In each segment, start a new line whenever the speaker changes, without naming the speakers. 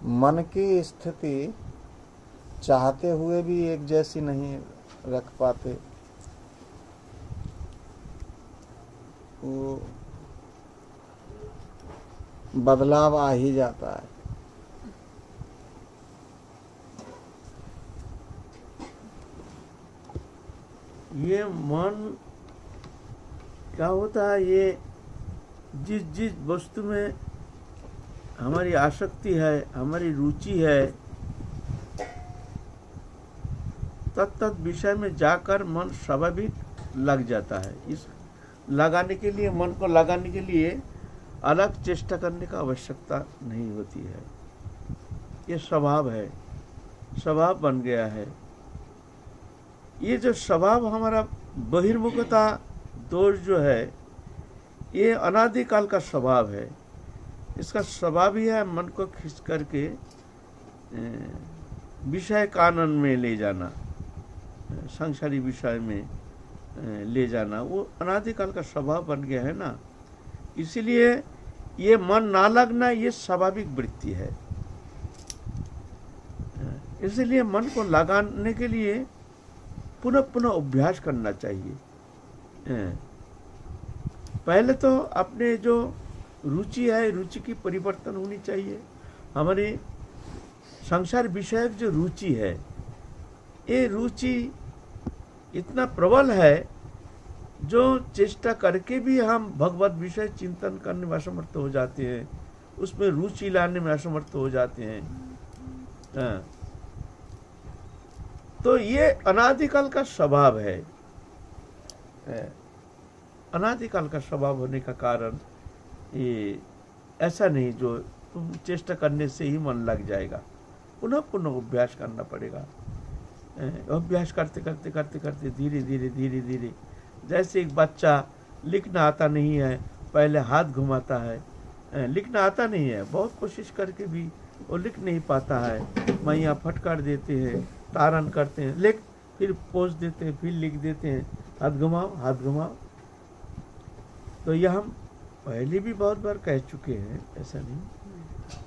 मन की स्थिति चाहते हुए भी एक जैसी नहीं रख पाते। वो बदलाव आ ही जाता है।
ये मन क्या होता है, ये जिस जिस वस्तु में हमारी आसक्ति है, हमारी रुचि है, तत्त विषय में जाकर मन स्वाभाविक लग जाता है। इस लगाने के लिए, मन को लगाने के लिए अलग चेष्टा करने का आवश्यकता नहीं होती है। ये स्वभाव है, स्वभाव बन गया है। ये जो स्वभाव हमारा बहिर्मुखता दोष जो है, ये अनादिकाल का स्वभाव है। इसका स्वभाव ही है मन को खींच करके विषय कानन में ले जाना, संसारी विषय में ले जाना। वो अनादिकाल का स्वभाव बन गया है ना। इसीलिए ये मन ना लगना ये स्वाभाविक वृत्ति है। इसलिए मन को लगाने के लिए पुनः पुनः अभ्यास करना चाहिए। पहले तो अपने जो रुचि है, रुचि की परिवर्तन होनी चाहिए। हमारी संसार विषयक जो रुचि है, ये रुचि इतना प्रबल है जो चेष्टा करके भी हम भगवत विषय चिंतन करने में असमर्थ हो जाते हैं, उसमें रुचि लाने में असमर्थ हो जाते हैं। तो ये अनादिकाल का स्वभाव है। अनादिकाल का स्वभाव होने का कारण ये ऐसा नहीं जो तुम चेष्टा करने से ही मन लग जाएगा। पुनः पुनः अभ्यास करना पड़ेगा। अभ्यास करते करते करते करते धीरे धीरे धीरे धीरे, जैसे एक बच्चा लिखना आता नहीं है, पहले हाथ घुमाता है। लिखना आता नहीं है, बहुत कोशिश करके भी वो लिख नहीं पाता है। मैया फटकार देते हैं, तारण करते हैं, लिख, फिर पोंछ देते हैं, फिर लिख देते हैं, हाथ घुमाओ हाथ घुमाओ। तो यह हम पहले भी बहुत बार कह चुके हैं, ऐसा नहीं।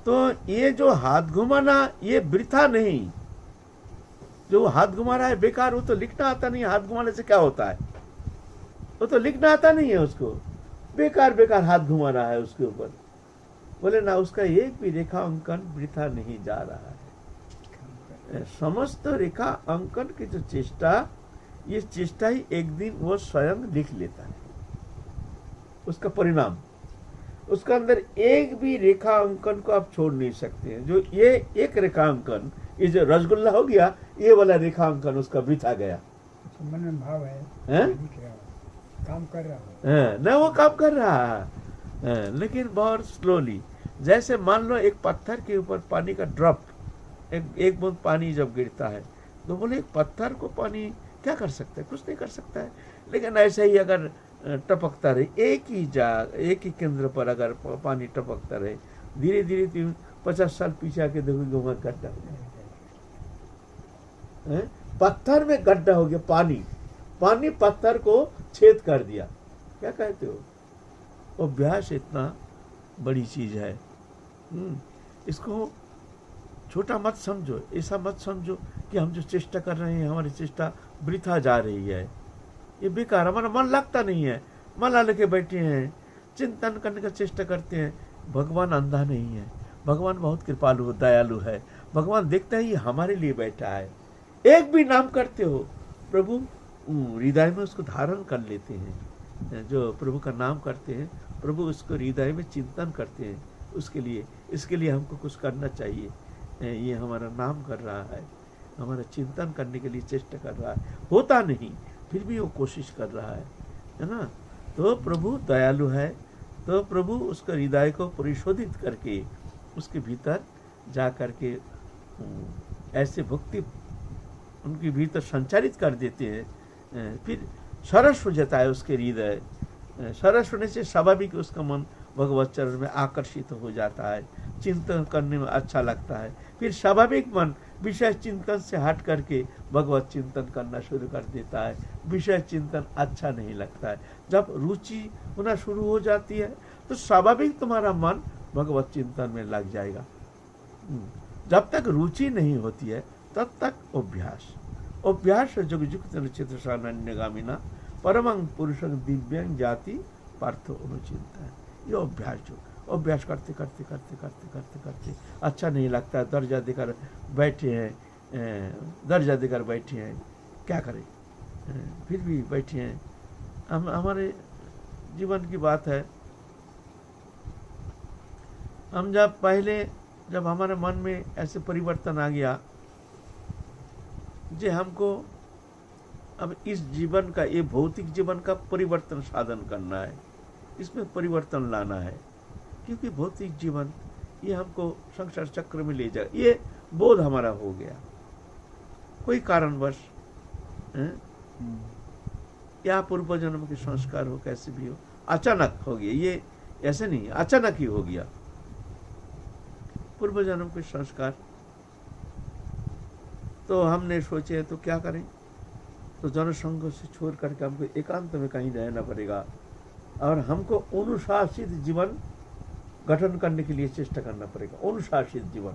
तो ये जो हाथ घुमाना ये वृथा नहीं, जो हाथ घुमा रहा है बेकार। वो तो लिखना आता नहीं, हाथ घुमाने से क्या होता है? वो तो लिखना आता नहीं है उसको, बेकार बेकार हाथ घुमा रहा है उसके ऊपर। बोले ना, उसका एक भी रेखा अंकन वृथा नहीं जा रहा है। समस्त रेखा अंकन की जो चेष्टा, ये चेष्टा ही एक दिन वो स्वयं लिख लेता है। उसका परिणाम, उसका अंदर एक भी रेखा अंकन को आप छोड़ नहीं सकते हैं। जो ये एक रेखा अंकन, ये जो रसगुल्ला हो गया, ये वाला रेखा अंकन उसका वृथा गया।
मन में भाव है, काम कर रहा है
ना, वो काम कर रहा है, लेकिन बहुत स्लोली। जैसे मान लो एक पत्थर के ऊपर पानी का ड्रॉप, एक बूंद पानी जब गिरता है, तो बोले एक पत्थर को पानी क्या कर सकता है? कुछ नहीं कर सकता है। लेकिन ऐसे ही अगर टपकता रहे, एक ही केंद्र पर अगर पानी टपकता रहे, धीरे धीरे 50 साल पीछे आके देखोगे वहां गड्ढा हो गया। पत्थर में गड्ढा हो गया, पानी पत्थर को छेद कर दिया। क्या कहते हो? अभ्यास इतना बड़ी चीज है। इसको छोटा मत समझो, ऐसा मत समझो कि हम जो चेष्टा कर रहे हैं, हमारी चेष्टा वृथा जा रही है, ये बेकार, हमारा मन लगता नहीं है। मन ला लेके बैठे हैं, चिंतन करने का चेष्टा करते हैं। भगवान अंधा नहीं है, भगवान बहुत कृपालु दयालु है। भगवान देखता है ये हमारे लिए बैठा है। एक भी नाम करते हो, प्रभु हृदय में उसको धारण कर लेते हैं। जो प्रभु का नाम करते हैं, प्रभु उसको हृदय में चिंतन करते हैं। इसके लिए हमको कुछ करना चाहिए। ये हमारा नाम कर रहा है, हमारा चिंतन करने के लिए चेष्टा कर रहा है, होता नहीं, फिर भी वो कोशिश कर रहा है ना। तो प्रभु दयालु है, तो प्रभु उसका हृदय को परिशोधित करके उसके भीतर जा करके ऐसे भक्ति उनके भीतर संचारित कर देते हैं। फिर सरस हो जाता है उसके हृदय। सरस होने से स्वाभाविक उसका मन भगवत चरण में आकर्षित हो जाता है, चिंतन करने में अच्छा लगता है। फिर स्वाभाविक मन विषय चिंतन से हट करके भगवत चिंतन करना शुरू कर देता है। विषय चिंतन अच्छा नहीं लगता है। जब रुचि होना शुरू हो जाती है तो स्वाभाविक तुम्हारा मन भगवत चिंतन में लग जाएगा। जब तक रुचि नहीं होती है तब तक अभ्यास जुग जुग चित्र सान्यगामिना परमं पुरुषं दिव्यं जाति पार्थो अनुचिंता है। ये अभ्यास करते करते करते करते करते करते अच्छा नहीं लगता, दर्जा देकर बैठे हैं, क्या करें, फिर भी बैठे हैं। हमारे जीवन की बात है, हम जब हमारे मन में ऐसे परिवर्तन आ गया जे हमको अब इस जीवन का, ये भौतिक जीवन का परिवर्तन साधन करना है, इसमें परिवर्तन लाना है, क्योंकि भौतिक जीवन ये हमको संसार चक्र में ले जाए, ये बोध हमारा हो गया। कोई कारणवश या पूर्व जन्म के संस्कार हो, कैसे भी हो, अचानक हो गया, ये ऐसे नहीं, अचानक ही हो गया पूर्व जन्म के संस्कार। तो हमने सोचे तो क्या करें, तो जनसंघ से छोड़ करके हमको एकांत में कहीं रहना पड़ेगा और हमको अनुशासित जीवन गठन करने के लिए चेष्टा करना पड़ेगा। अनुशासित जीवन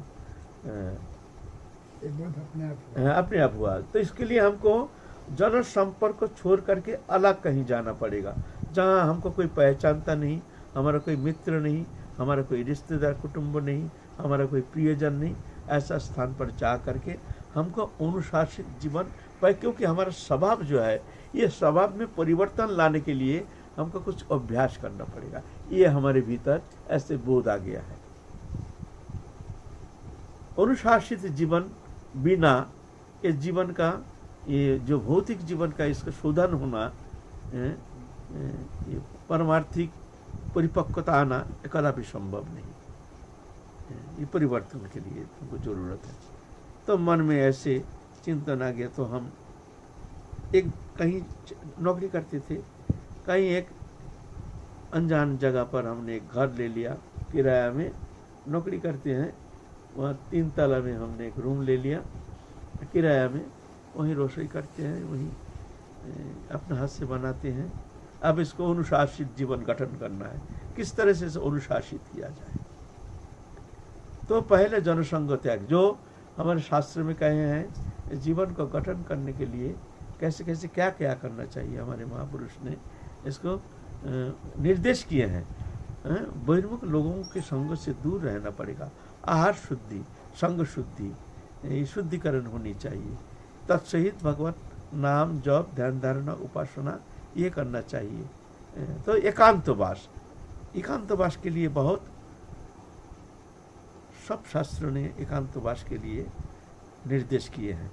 अपने आप हुआ, तो इसके लिए हमको जन संपर्क को छोड़ करके अलग कहीं जाना पड़ेगा, जहाँ हमको कोई पहचानता नहीं, हमारा कोई मित्र नहीं, हमारा कोई रिश्तेदार कुटुंब नहीं, हमारा कोई प्रियजन नहीं, ऐसा स्थान पर जा करके हमको अनुशासित जीवन पाए, क्योंकि हमारा स्वभाव जो है, ये स्वभाव में परिवर्तन लाने के लिए हमको कुछ अभ्यास करना पड़ेगा। ये हमारे भीतर ऐसे बोध आ गया है। अनुशासित जीवन बिना ये जीवन का, ये जो भौतिक जीवन का इसका शोधन होना, ये परमार्थिक परिपक्वता आना कदापि संभव नहीं। ये परिवर्तन के लिए तुमको जरूरत है। तो मन में ऐसे चिंतन आ गया, तो हम एक कहीं नौकरी करते थे, कहीं एक अनजान जगह पर हमने एक घर ले लिया, किराया में नौकरी करते हैं, वहाँ 3 तला में हमने एक रूम ले लिया किराया में, वहीं रसोई करते हैं, वहीं अपने हाथ से बनाते हैं। अब इसको अनुशासित जीवन गठन करना है, किस तरह से अनुशासित किया जाए। तो पहले जनसंघ त्याग, जो हमारे शास्त्र में कहे हैं, जीवन को गठन करने के लिए कैसे कैसे क्या क्या करना चाहिए, हमारे महापुरुष ने इसको निर्देश किए हैं। बहिर्मुख लोगों के संग से दूर रहना पड़ेगा, आहार शुद्धि, संग शुद्धि, शुद्धिकरण होनी चाहिए, तत्सहित भगवत नाम जप ध्यान धारणा उपासना ये करना चाहिए। तो एकांतवास के लिए बहुत सब शास्त्रों ने एकांतवास के लिए निर्देश किए हैं।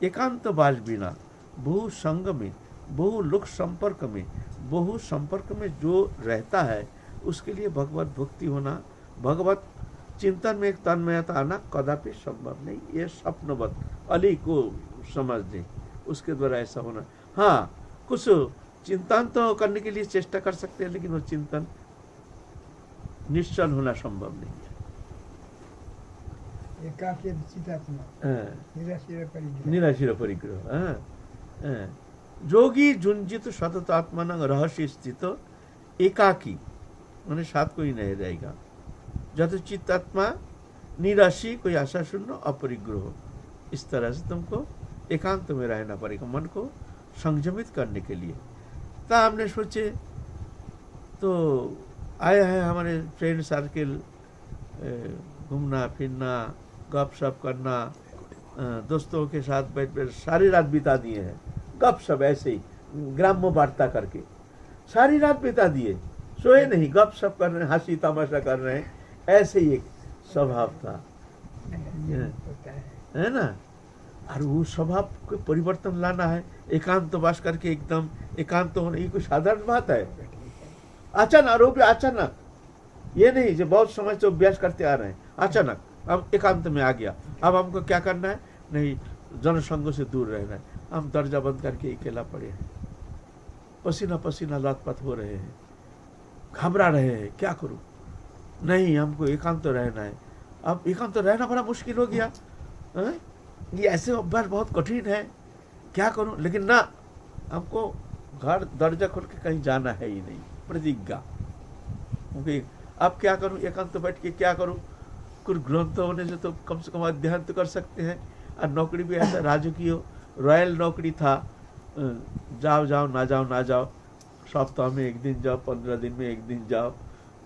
एकांतवास बिना बहु संग में, बहु लोक संपर्क में जो रहता है, उसके लिए भगवत भक्ति होना, भगवत चिंतन में एक तन्मयता आना कदापि संभव नहीं। ये स्वप्नवत अली को समझ दे, उसके द्वारा ऐसा होना। हाँ, कुछ चिंतन तो करने के लिए चेष्टा कर सकते हैं, लेकिन वो चिंतन निश्चल होना संभव नहीं है। निराशीर परिग्रह जोगी जुंजित सतत आत्मन रहस्य स्थित एकाकी, मैंने साथ कोई नहीं रहेगा। जत चित्तात्मा निराशी, कोई आशा शून्य, अपरिग्रह, इस तरह से तुमको एकांत में रहना पड़ेगा मन को संयमित करने के लिए। तो हमने सोचे, तो आया है हमारे फ्रेंड सर्किल, घूमना फिरना, गपशप करना, दोस्तों के साथ बैठ सारी रात बिता दिए हैं, गपशप ऐसे ही ग्राम्य वार्ता करके सारी रात बिता दिए, सोए नहीं, गपशप कर रहे हैं, हंसी तमाशा कर रहे हैं, ऐसे ही एक स्वभाव था, है ना। और वो स्वभाव को परिवर्तन लाना है, एकांतवास करके एकदम एकांत होना, ये कोई साधारण बात है। अचानक आरोप, अचानक ये नहीं जो बहुत समय से अभ्यास करते आ रहे हैं, अचानक अब एकांत में आ गया, अब हमको क्या करना है, नहीं जनसंघ से दूर रहना है, हम दरजा बंद करके अकेला पड़े हैं, पसीना पसीना लथपथ हो रहे हैं, घबरा रहे हैं, क्या करूं, नहीं हमको एकांत रहना है। अब एकांत रहना बड़ा मुश्किल हो गया, ये ऐसे अभ्यास बहुत कठिन है, क्या करूं, लेकिन ना, हमको घर दरजा खोल के कहीं जाना है ही नहीं, प्रतिज्ञा। क्योंकि अब क्या करूं, एकांत बैठ के क्या करूं, ठाकुर गृहस्थ होने से तो कम से कम अध्ययन तो कर सकते हैं। और नौकरी भी ऐसा राजकीय रॉयल नौकरी था, जाओ जाओ ना जाओ ना जाओ, सप्ताह में एक दिन जाओ, 15 दिन में एक दिन जाओ,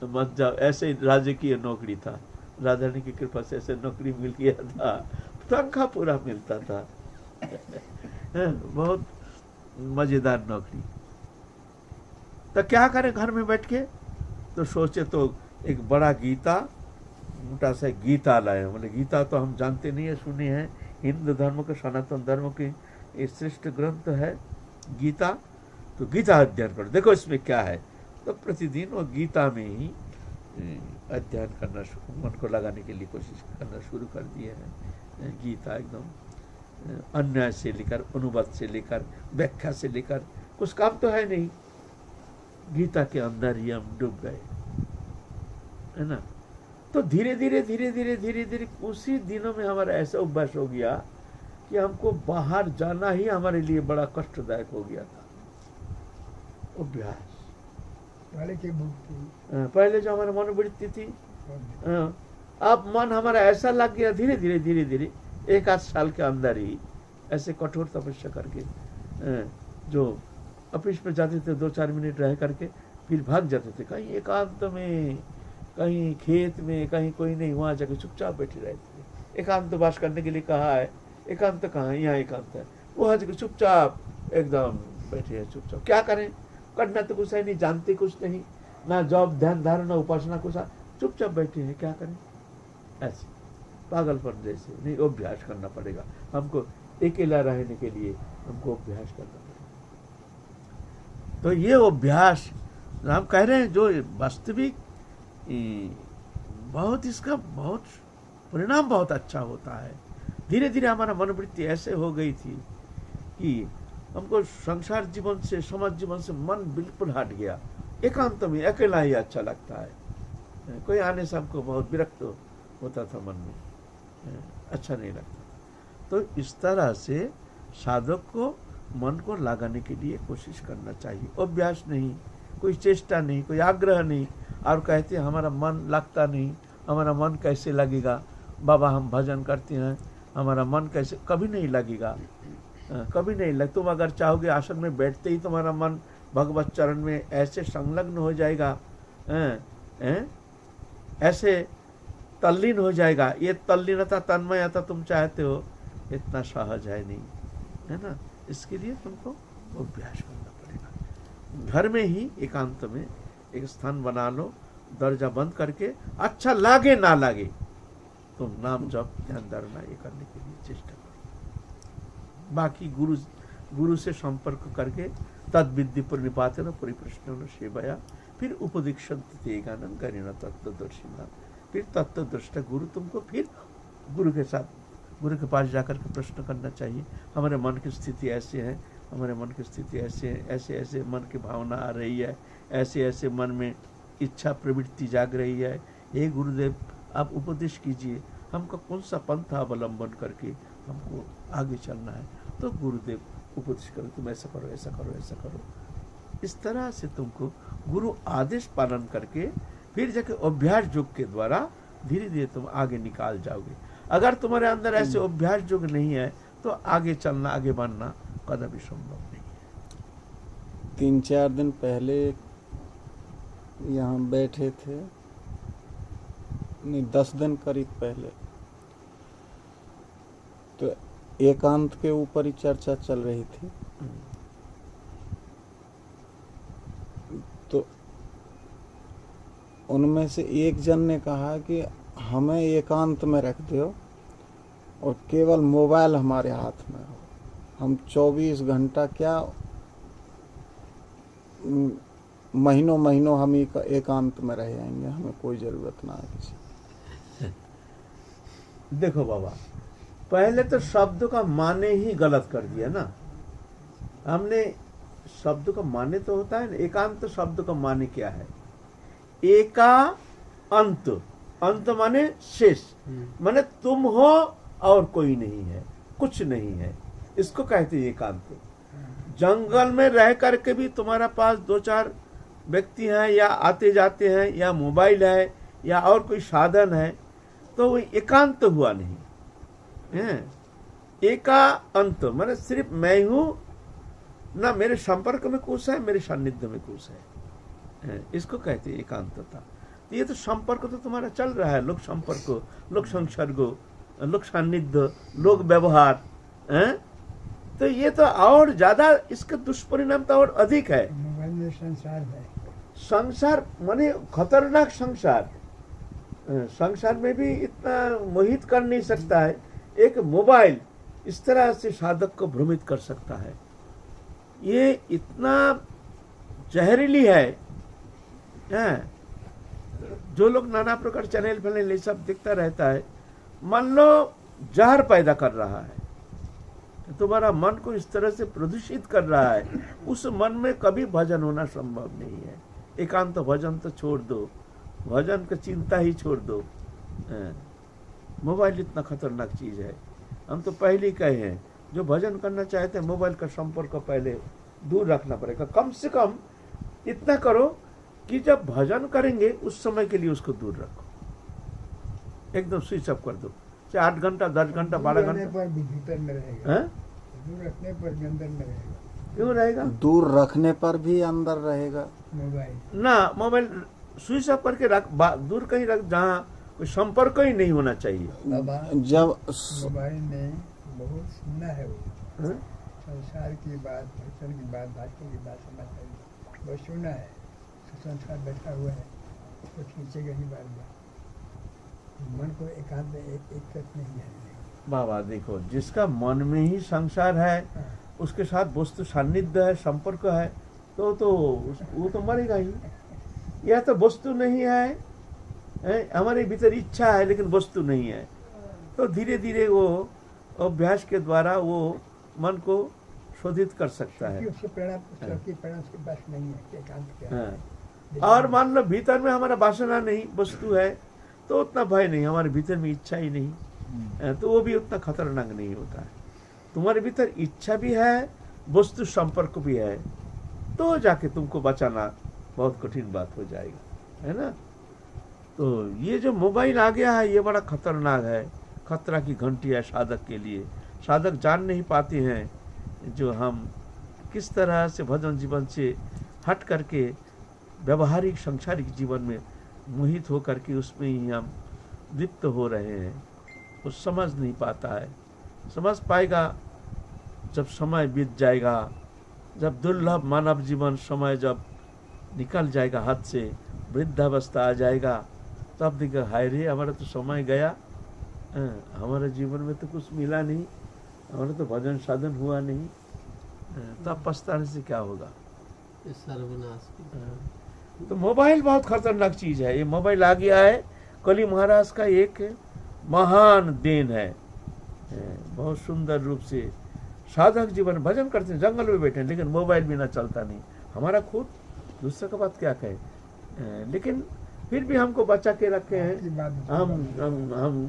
तो मत जाओ, ऐसे राजकीय नौकरी था। राधा रानी की कृपा से ऐसे नौकरी मिल गया था, तनख्वाह पूरा मिलता था। बहुत मजेदार नौकरी। तो क्या करें घर में बैठ के, तो सोचे तो एक बड़ा गीता, मोटा सा गीता लाए। बोले गीता तो हम जानते नहीं है, सुने हैं, हिंदू धर्म के, सनातन धर्म के ये श्रेष्ठ ग्रंथ है गीता, तो गीता अध्ययन करो, देखो इसमें क्या है। तो प्रतिदिन वो गीता में ही अध्ययन करना, मन को लगाने के लिए कोशिश करना शुरू कर दिए हैं। गीता एकदम अन्याय से लेकर, अनुवाद से लेकर, व्याख्या से लेकर, कुछ काम तो है नहीं, गीता के अंदर ही हम डूब गए, है ना। तो धीरे धीरे धीरे धीरे धीरे धीरे उसी दिनों में हमारा ऐसा अभ्यास हो गया कि हमको बाहर जाना ही हमारे लिए बड़ा कष्टदायक हो गया था। अभ्यास
पहले की बुक थी,
पहले जो हमारा मनोवृत्ति थी, अब मन हमारा ऐसा लग गया धीरे धीरे धीरे धीरे, 1-8 साल के अंदर ही ऐसे कठोर तपस्या करके, जो ऑफिस में जाते थे 2-4 मिनट रह करके फिर भाग जाते थे कहीं एकांत में, कहीं खेत में, कहीं कोई नहीं, वहां जाके चुपचाप बैठे रहते थे। एकांत वास करने के लिए कहा है, एकांत कहाँ है, यहाँ एकांत है, वहां जाके चुपचाप एकदम बैठे हैं, चुपचाप। क्या करें, करना तो कुछ है नहीं, जानते कुछ नहीं, ना जॉब ध्यान धारणा उपासना कुछ, चुपचाप बैठे हैं, क्या करें, ऐसे पागलपन जैसे। नहीं, अभ्यास करना पड़ेगा हमको, अकेला रहने के लिए हमको अभ्यास करना पड़ेगा। तो ये अभ्यास हम कह रहे हैं, जो वास्तविक बहुत, इसका बहुत परिणाम बहुत अच्छा होता है। धीरे धीरे हमारा मनोवृत्ति ऐसे हो गई थी कि हमको संसार जीवन से, समाज जीवन से मन बिल्कुल हट गया, एकांत में अकेला ही अच्छा लगता है। कोई आने से हमको बहुत विरक्त होता था मन में, अच्छा नहीं लगता। तो इस तरह से साधक को मन को लगाने के लिए कोशिश करना चाहिए, अभ्यास नहीं, कोई चेष्टा नहीं, कोई आग्रह नहीं। और कहते हैं हमारा मन लगता नहीं, हमारा मन कैसे लगेगा, बाबा हम भजन करते हैं, हमारा मन कैसे, कभी नहीं लगेगा, कभी नहीं लग। तुम अगर चाहोगे आसन में बैठते ही तुम्हारा मन भगवत चरण में ऐसे संलग्न हो जाएगा, ऐसे तल्लीन हो जाएगा। ये तल्लीनता, तन्मयता तुम चाहते हो, इतना सहज है नहीं, है ना। इसके लिए तुमको अभ्यास करना पड़ेगा। घर में ही एकांत में एक स्थान बना लो, दरजा बंद करके, अच्छा लागे ना लागे तुम नाम जप ध्यान धारणा ये करने के लिए चेष्टा करो। बाकी गुरु से संपर्क करके तद विद्धि प्रणिपातेन परिप्रश्नेन सेवया, फिर उपदीक्षन्ति ते ज्ञानं ज्ञानिनः तत्त्वदर्शिनः। फिर तत्वदृष्टा गुरु तुमको फिर गुरु के साथ, गुरु के पास जाकर के प्रश्न करना चाहिए, हमारे मन की स्थिति ऐसे है, हमारे मन की स्थिति ऐसे है, ऐसे ऐसे मन की भावना आ रही है, ऐसे ऐसे मन में इच्छा प्रवृत्ति जाग रही है, हे गुरुदेव आप उपदेश कीजिए, हमको कौन सा पंथा अवलंबन करके हमको आगे चलना है। तो गुरुदेव उपदेश करो, तुम ऐसा करो, ऐसा करो, ऐसा करो। इस तरह से तुमको गुरु आदेश पालन करके फिर जाके अभ्यास योग के द्वारा धीरे धीरे तुम आगे निकाल जाओगे। अगर तुम्हारे अंदर ऐसे अभ्यास योग नहीं है तो आगे चलना, आगे बढ़ना कदापि संभव नहीं है।
3-4 दिन पहले यहाँ बैठे थे, नहीं 10 दिन करीब पहले, तो एकांत के ऊपर ही चर्चा चल रही थी। तो उनमें से एक जन ने कहा कि हमें एकांत में रख दो और केवल मोबाइल हमारे हाथ में हो, हम 24 घंटा क्या महीनों महीनों हम एकांत में रह जाएंगे, हमें कोई ज़रूरत ना है किसी।
देखो बाबा, पहले तो शब्द का माने ही गलत कर दिया ना हमने। शब्द का माने तो होता है ना, एकांत शब्द का माने क्या है, एका अंत, अंत माने शेष, माने तुम हो और कोई नहीं है, कुछ नहीं है, इसको कहते हैं एकांत। जंगल में रह करके भी तुम्हारा पास 2-4 व्यक्ति हैं, या आते जाते हैं, या मोबाइल है, या और कोई साधन है, तो वो एकांत हुआ नहीं है। एका अंत माने सिर्फ मैं हूं, ना मेरे संपर्क में कुछ है, मेरे सान्निध्य में कुछ है, इसको कहते हैं एकांतता। तो ये तो संपर्क तो तुम्हारा चल रहा है, लोक संपर्क, लोक संसर्ग, लोक सान्निध्य, लोक व्यवहार है। तो ये तो और ज्यादा इसका दुष्परिणाम तो और अधिक है।
मोबाइल में संसार है।
संसार माने खतरनाक संसार, संसार में भी इतना मोहित कर नहीं सकता है। एक मोबाइल इस तरह से साधक को भ्रमित कर सकता है। ये इतना जहरीली है। जो लोग नाना प्रकार चैनल फैनल ये सब दिखता रहता है, मान लो जहर पैदा कर रहा है, तुम्हारा मन को इस तरह से प्रदूषित कर रहा है, उस मन में कभी भजन होना संभव नहीं है। एकांत भजन तो छोड़ दो, भजन का चिंता ही छोड़ दो। मोबाइल इतना खतरनाक चीज है। हम तो पहले ही कहे हैं, जो भजन करना चाहते हैं मोबाइल का संपर्क को पहले दूर रखना पड़ेगा। कम से कम इतना करो कि जब भजन करेंगे उस समय के लिए उसको दूर रखो, एकदम स्विच ऑफ कर दो। चाहे 8 घंटा, 10 घंटा, 12 घंटा
पर भी भीतर में रहेगा, दूर रखने पर भी अंदर में रहेगा।
क्यों रहेगा?
दूर रखने पर भी अंदर रहेगा।
मोबाइल
ना, मोबाइल स्विच ऑफ करके रख, दूर कहीं रख जहाँ कोई संपर्क ही नहीं होना चाहिए।
जब
मोबाइल ने बहुत सुना है, वो संसार की बात, भक्तन की बात, भाषण की बात, समाचार की बहुत सुना है। तो संसार बैठा हुआ है, तो खींचेगा ही बार बार। मन को एकांत एक तक नहीं है।
बाबा देखो, जिसका मन में ही संसार है, उसके साथ वस्तु सान्निध्य है, संपर्क है, तो वो तो मरेगा ही। यह तो वस्तु नहीं है, हमारे भीतर इच्छा है लेकिन वस्तु नहीं है। तो धीरे धीरे वो अभ्यास के द्वारा वो मन को शोधित कर सकता है।
उसके परिणाम उसके पास नहीं है, एकांत क्या है।
और मान लो भीतर में हमारा वासना नहीं, वस्तु है, तो उतना भय नहीं, हमारे भीतर में इच्छा ही नहीं, तो वो भी उतना खतरनाक नहीं होता है। तुम्हारे भीतर इच्छा भी है, वस्तु संपर्क भी है, तो जाके तुमको बचाना बहुत कठिन बात हो जाएगा, है ना। तो ये जो मोबाइल आ गया है, ये बड़ा खतरनाक है, खतरा की घंटी है साधक के लिए। साधक जान नहीं पाते हैं जो हम किस तरह से भजन जीवन से हट करके व्यवहारिक सांसारिक जीवन में मोहित हो करके उसमें ही हम लिप्त हो रहे हैं। वो समझ नहीं पाता है। समझ पाएगा जब समय बीत जाएगा, जब दुर्लभ मानव जीवन समय जब निकल जाएगा हाथ से, वृद्धावस्था आ जाएगा, तब देखा हाय रे हमारा तो समय गया, हमारे जीवन में तो कुछ मिला नहीं, हमारा तो भजन साधन हुआ नहीं, तब पछताने से क्या होगा।
सर्वनाश।
तो मोबाइल बहुत खतरनाक चीज है। ये मोबाइल आ गया है, कली महाराज का एक महान देन है। बहुत सुंदर रूप से साधक जीवन भजन करते हैं, जंगल में बैठे हैं, लेकिन मोबाइल बिना चलता नहीं। हमारा खुद दूसरे का बात क्या कहे, लेकिन फिर भी हमको बचा के रखे हैं। हम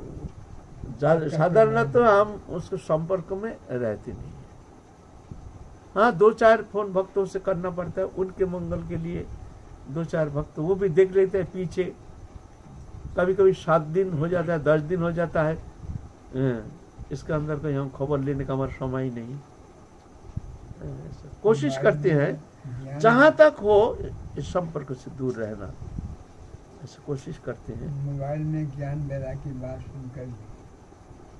साधारण तो हम उसके संपर्क में रहते नहीं। हाँ, 2-4 फोन भक्तों से करना पड़ता है, उनके मंगल के लिए 2-4 भक्त वो भी देख लेते हैं पीछे। कभी कभी 7 दिन हो जाता है, 10 दिन हो जाता है, इसके अंदर कहीं हम खबर लेने का हमारा समय ही नहीं। कोशिश करते हैं जहां तक हो इस संपर्क से दूर रहना, ऐसे कोशिश करते हैं।
मोबाइल में ज्ञान मेरा की बात सुनकर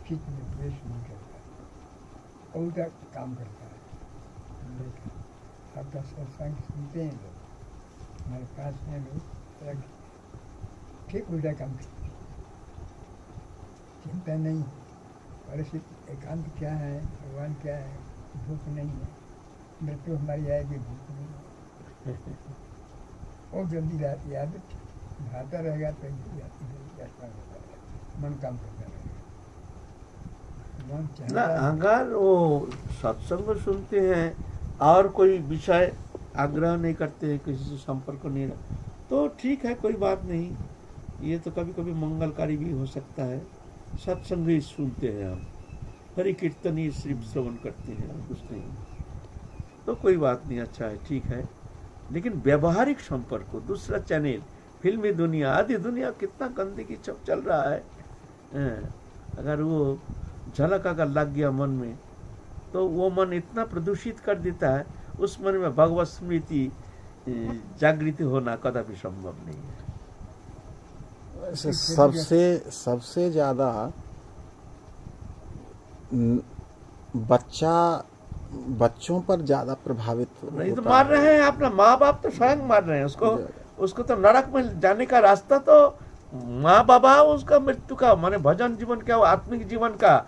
चित्त में द्वेष नहीं करता, उल्टा काम करता है। आपका सत्संग सुनते हैं लोग, हमारे पास में लोग ठीक उल्टा काम करते हैं। चिंता नहीं, परिस्थिति एकांत क्या है, भगवान क्या है, भूख नहीं है, मृत्यु हमारी आएगी, भूख नहीं है। और जल्दी याद भाता रहेगा तो मन काम करता रहेगा। मन
ना
चाहता है
अगर वो सत्संग सुनते हैं और कोई विषय आग्रह नहीं करते हैं, किसी से संपर्क नहीं रख, तो ठीक है, कोई बात नहीं। ये तो कभी कभी मंगलकारी भी हो सकता है। सत्संग ही सुनते हैं हम, हरि कीर्तन ही सिर्फ श्रवण करते हैं, कुछ नहीं, तो कोई बात नहीं, अच्छा है, ठीक है। लेकिन व्यवहारिक संपर्क, दूसरा चैनल, फिल्मी दुनिया, आदि दुनिया, कितना गंदगी सब चल रहा है, अगर वो झलक अगर लग गया मन में, तो वो मन इतना प्रदूषित कर देता है, उस मन में भगवत स्मृति जागृति होना कदापि संभव नहीं है।
वैसे सबसे ज्यादा बच्चों पर ज्यादा प्रभावित
नहीं तो
होता
मार
है।
रहे हैं, अपना माँ बाप तो स्वयं मार रहे हैं उसको तो नरक में जाने का रास्ता तो माँ बाबा, उसका मृत्यु का माने भजन जीवन का, आत्मिक जीवन का,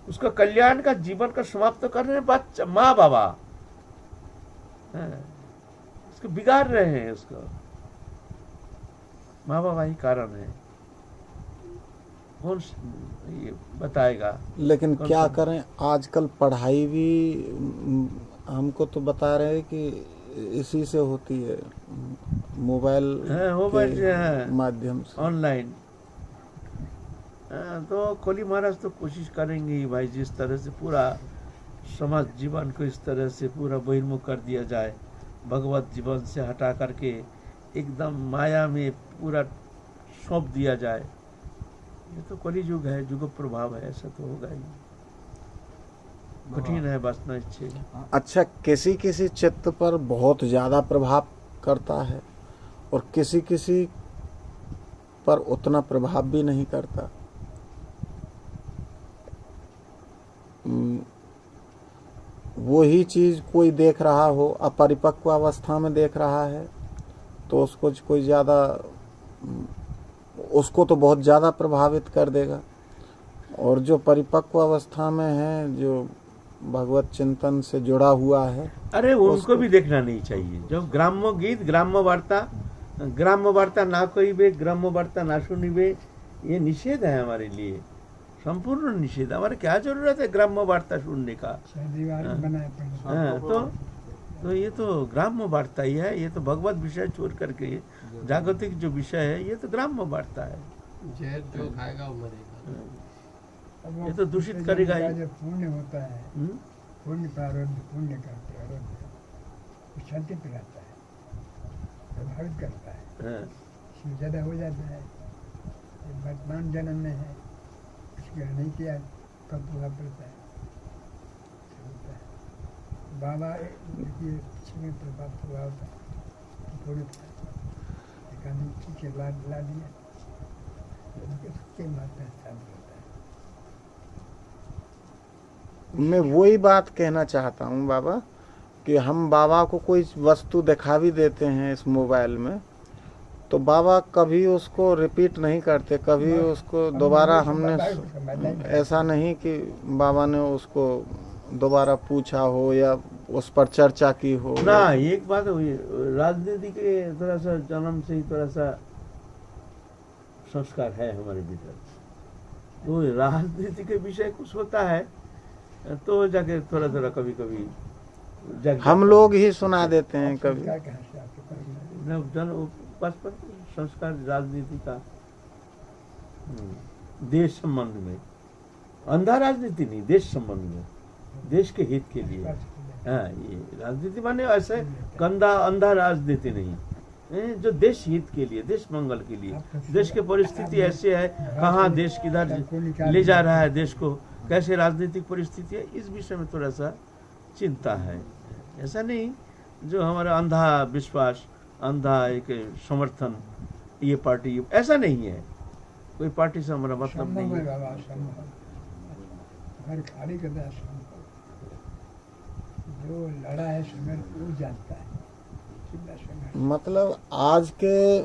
उसका कल्याण का जीवन का समाप्त कर रहे हैं बच्चा माँ बाबा, उसको बिगाड़ रहे हैं, उसको माँ बाबा ही कारण है। कौन ये बताएगा?
लेकिन
कौन
क्या
सा?
करें, आजकल पढ़ाई भी हमको तो बता रहे हैं कि इसी से होती है, मोबाइल
मोबाइल से है,
माध्यम से।
ऑनलाइन। तो कोली महाराज तो कोशिश करेंगे ही भाई, जिस तरह से पूरा समाज जीवन को इस तरह से पूरा बहिर्मुख कर दिया जाए, भगवत जीवन से हटा करके एकदम माया में पूरा सौंप दिया जाए, ये तो कली युग है, युग प्रभाव है, ऐसा तो होगा ही। कठिन है बचना इच्छे।
अच्छा, किसी किसी चित्त पर बहुत ज्यादा प्रभाव करता है और किसी किसी पर उतना प्रभाव भी नहीं करता। वही चीज कोई देख रहा हो, अपरिपक्व अवस्था में देख रहा है, तो उसको कोई ज्यादा, उसको तो बहुत ज्यादा प्रभावित कर देगा। और जो परिपक्व अवस्था में है, जो भगवत चिंतन से जुड़ा हुआ है,
अरे उनको भी देखना नहीं चाहिए। जब ग्राम्य गीत, ग्राम्य वार्ता ना कोई बे, ग्राम्य वार्ता ना सुनी बे, ये निषेध है हमारे लिए, संपूर्ण निषेध। हमारे क्या जरूरत है ग्राम्य वार्ता सुनने का? तो ये तो ग्राम्य वार्ता ही है, ये तो भगवत विषय छोड़ करके जागतिक जो विषय है, ये तो ग्राम्य वार्ता है।
जहर जो खाएगा वो मरेगा।
ये तो दूषित करेगा ही।
जो पुण्य होता है, पुण्य प्रारब्ध, पुण्य का प्रारब्ध शांति पे रहता है, प्रभावित करता है, इसमें ज्यादा हो जाता है। वर्तमान जन्म में है, उसके नहीं किया कब प्रभाव पड़ता है। बाबा देखिए पीछे में प्रभाव था, थोड़ी ठीक है, ला दिया, उसके मात्रा शांत होता है।
मैं वही बात कहना चाहता हूँ बाबा, कि हम बाबा को कोई वस्तु दिखा भी देते हैं इस मोबाइल में, तो बाबा कभी उसको रिपीट नहीं करते, कभी उसको दोबारा हमने, ऐसा नहीं कि बाबा ने उसको दोबारा पूछा हो या उस पर चर्चा की हो।
ना, एक बात हुई, राजनीति के थोड़ा सा जन्म से ही थोड़ा सा संस्कार है हमारे भीतर, तो राजनीति के विषय कुछ होता है तो जाके थोड़ा थोड़ा कभी कभी
हम लोग ही सुना देते हैं कभी।
जन बचपन संस्कार राजनीति का, देश संबंध में, अंधा राजनीति नहीं, देश संबंध में, देश के हित के लिए। हाँ, ये राजनीति माने ऐसे गंदा अंधा राजनीति नहीं, जो देश हित के लिए, देश मंगल के लिए, देश की परिस्थिति ऐसे है, कहाँ देश किधर ले जा रहा है देश को, कैसे राजनीतिक परिस्थिति है, इस विषय में थोड़ा सा चिंता है। ऐसा नहीं जो हमारा अंधा विश्वास, अंधा एक समर्थन, ये पार्टी, ऐसा नहीं है, कोई पार्टी से हमारा मतलब नहीं है।
जो लड़ा है संघर्ष वो जानता है,
मतलब आज के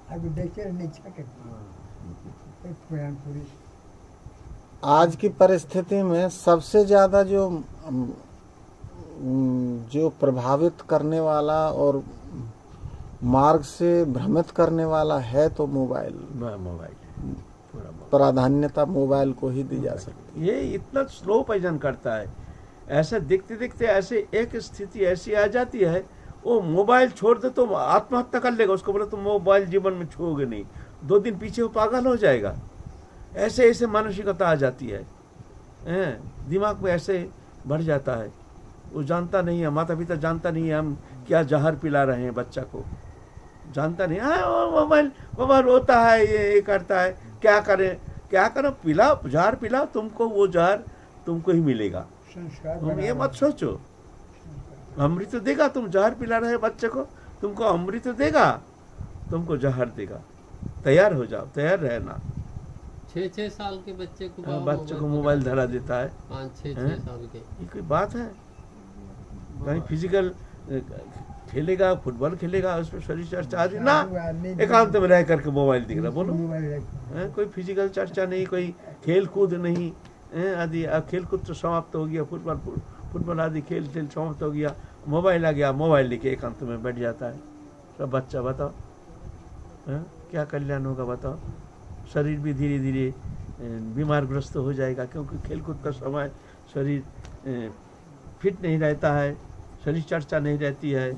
आगे देखते रहने इच्छा करती पुलिस।
आज की परिस्थिति में सबसे ज्यादा जो प्रभावित करने वाला और मार्ग से भ्रमित करने वाला है तो मोबाइल प्राधान्यता मोबाइल को ही दी जा सकती है।
ये इतना स्लो पैजन करता है, ऐसे देखते देखते ऐसे एक स्थिति ऐसी आ जाती है, वो मोबाइल छोड़ दे तो आत्महत्या कर लेगा। उसको बोले तुम मोबाइल जीवन में छोड़ोगे नहीं, 2 दिन पीछे वो पागल हो जाएगा। ऐसे ऐसे मानसिकता आ जाती है, दिमाग में ऐसे बढ़ जाता है। वो जानता नहीं है, माता पिता जानता नहीं है हम क्या जहर पिला रहे हैं बच्चा को। जानता नहीं, हाँ वो मोबाइल मोबाइल रोता है, ये करता है, क्या करे, क्या करो, पिलाओ जहर पिलाओ, तुमको वो जहर तुमको ही मिलेगा।
संस्कार
तुम
बना
ये
रहे
मत सोचो अमृत देगा, तुम जहर पिला रहे बच्चे को, तुमको अमृत देगा, तुमको जहर देगा। तैयार हो जाओ, तैयार रहना।
6-6 साल के बच्चे को
हाँ,
बाबा
बच्चे को मोबाइल धरा देता है।
5-6
हैं?
साल के।
ये कोई बात है? कहीं फिजिकल खेलेगा, फुटबॉल खेलेगा, उसमें शरीर चर्चा आदि ना, एकांत में रह करके मोबाइल दिख रहा, बोलो
मोबाइल रखो।
हैं? कोई फिजिकल चर्चा नहीं, कोई खेल कूद नहीं हैं? आदि खेल कूद तो समाप्त हो गया, फुटबॉल आदि खेल समाप्त हो गया, मोबाइल आ गया, मोबाइल लेके एकांत में बैठ जाता है सब बच्चा। बताओ हैं? क्या कल्याण होगा बताओ? शरीर भी धीरे धीरे बीमारग्रस्त हो जाएगा, क्योंकि खेलकूद का समय शरीर फिट नहीं रहता है, शरीर चर्चा नहीं रहती है,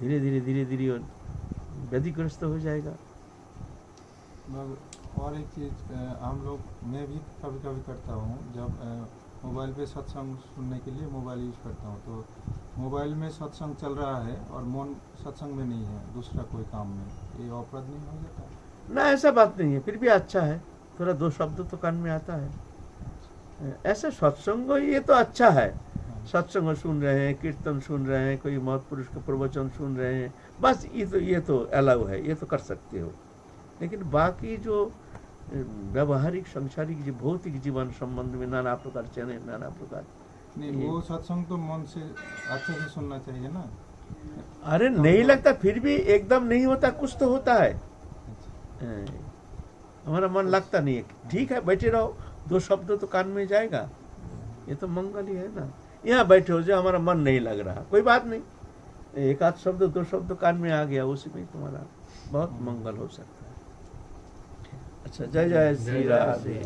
धीरे धीरे व्याधिग्रस्त हो जाएगा।
और एक चीज़ हम लोग, मैं भी कभी कभी करता हूँ, जब मोबाइल पे सत्संग सुनने के लिए मोबाइल यूज़ करता हूँ, तो मोबाइल में सत्संग चल रहा है और मन सत्संग में नहीं है, दूसरा कोई काम में, ये अपराध नहीं हो जाता?
ना, ऐसा बात नहीं है, फिर भी अच्छा है, थोड़ा 2 शब्द तो कान में आता है। ऐसा सत्संग ये तो अच्छा है, सत्संग सुन रहे हैं, कीर्तन सुन रहे हैं, कोई महत्पुरुष का प्रवचन सुन रहे हैं, बस ये तो अलाउ है, ये तो कर सकते हो। लेकिन बाकी जो व्यवहारिक सांसारिक जो भौतिक जीवन संबंध में नाना प्रकार चैनल, नाना प्रकार
नहीं, वो सत्संग तो मन से अच्छे से सुनना चाहिए ना।
अरे नहीं लगता, फिर भी एकदम नहीं होता, कुछ तो होता है। हमारा मन लगता नहीं है, ठीक है बैठे रहो, 2 शब्द तो कान में जाएगा, ये तो मंगल ही है ना। यहाँ बैठे हो जो हमारा मन नहीं लग रहा, कोई बात नहीं, 1-8 शब्द 2 शब्द कान में आ गया, उसी में तुम्हारा बहुत मंगल हो सकता है। अच्छा, जय जय श्री राधे।